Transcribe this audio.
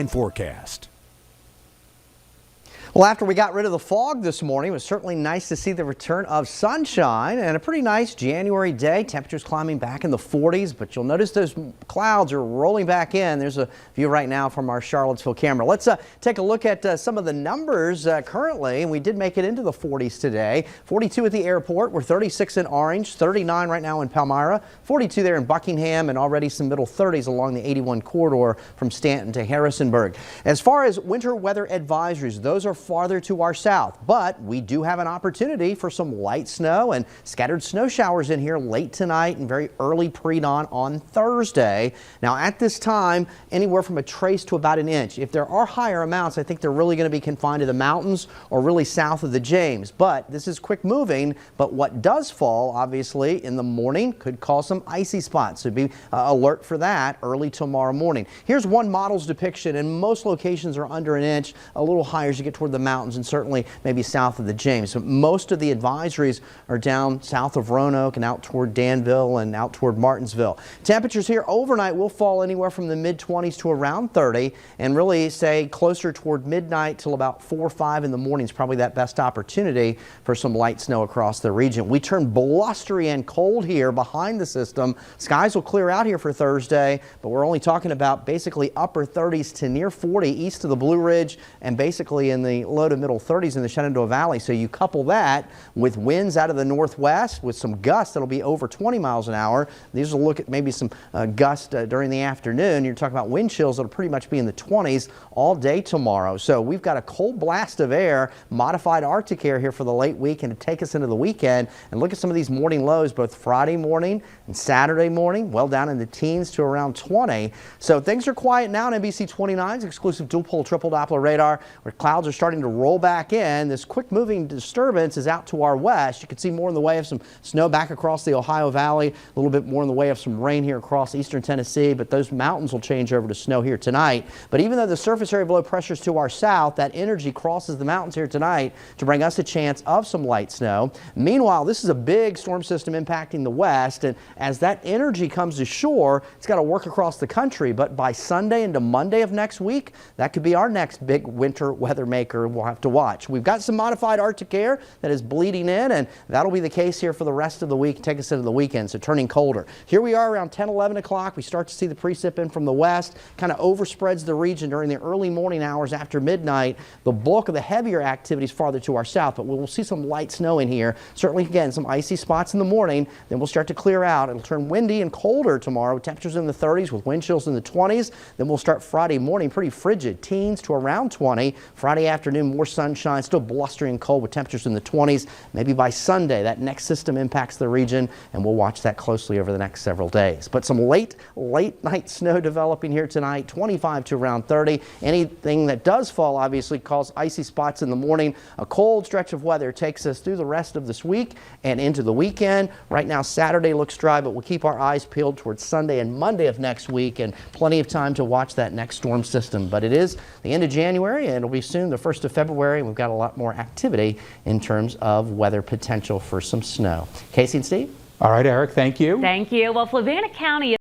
Forecast. Well, after we got rid of the fog this morning, it was certainly nice to see the return of sunshine and a pretty nice January day. Temperatures climbing back in the 40s, but you'll notice those clouds are rolling back in. There's a view right now from our Charlottesville camera. Let's take a look at some of the numbers currently. We did make it into the 40s today. 42 at the airport. We're 36 in Orange, 39 right now in Palmyra, 42 there in Buckingham, and already some middle 30s along the 81 corridor from Stanton to Harrisonburg. As far as winter weather advisories, those are farther to our south, but we do have an opportunity for some light snow and scattered snow showers in here late tonight and very early pre-dawn on Thursday. Now at this time, anywhere from a trace to about an inch. If there are higher amounts, I think they're really going to be confined to the mountains or really south of the James, but this is quick moving. But what does fall obviously in the morning could cause some icy spots, so be alert for that early tomorrow morning. Here's one model's depiction, and most locations are under an inch, a little higher as you get toward the mountains and certainly maybe south of the James. So most of the advisories are down south of Roanoke and out toward Danville and out toward Martinsville. Temperatures here overnight will fall anywhere from the mid-20s to around 30 and really say closer toward midnight till about 4 or 5 in the morning is probably that best opportunity for some light snow across the region. We turn blustery and cold here behind the system. Skies will clear out here for Thursday, but we're only talking about basically upper 30s to near 40 east of the Blue Ridge and basically in the low to middle 30s in the Shenandoah Valley. So you couple that with winds out of the northwest with some gusts that'll be over 20 miles an hour. These will look at maybe some gusts during the afternoon. You're talking about wind chills that'll pretty much be in the 20s all day tomorrow. So we've got a cold blast of air, modified Arctic air here for the late week and to take us into the weekend. And look at some of these morning lows, both Friday morning and Saturday morning, well down in the teens to around 20. So things are quiet now on NBC29's exclusive dual pole triple Doppler radar, where clouds are starting to roll back in. This quick moving disturbance is out to our west. You can see more in the way of some snow back across the Ohio Valley, a little bit more in the way of some rain here across eastern Tennessee, but those mountains will change over to snow here tonight. But even though the surface area below pressure is to our south, that energy crosses the mountains here tonight to bring us a chance of some light snow. Meanwhile, this is a big storm system impacting the west, and as that energy comes to shore, it's got to work across the country. But by Sunday into Monday of next week, that could be our next big winter weather maker we'll have to watch. We've got some modified Arctic air that is bleeding in, and that'll be the case here for the rest of the week, take us into the weekend, so turning colder. Here we are around 10, 11 o'clock. We start to see the precip in from the west, kind of overspreads the region during the early morning hours after midnight. The bulk of the heavier activity is farther to our south, but we'll see some light snow in here. Certainly, again, some icy spots in the morning. Then we'll start to clear out. It'll turn windy and colder tomorrow, temperatures in the 30s with wind chills in the 20s. Then we'll start Friday morning pretty frigid, teens to around 20. Friday afternoon, more sunshine, still blustery and cold with temperatures in the 20s. Maybe by Sunday, that next system impacts the region, and we'll watch that closely over the next several days. But some late night snow developing here tonight, 25 to around 30. Anything that does fall obviously causes icy spots in the morning. A cold stretch of weather takes us through the rest of this week and into the weekend. Right now, Saturday looks dry, but we'll keep our eyes peeled towards Sunday and Monday of next week, and plenty of time to watch that next storm system. But it is the end of January, and it'll be soon the 1st of February, and we've got a lot more activity in terms of weather potential for some snow. Casey and Steve? All right, Eric, thank you. Thank you. Well, Flavanna County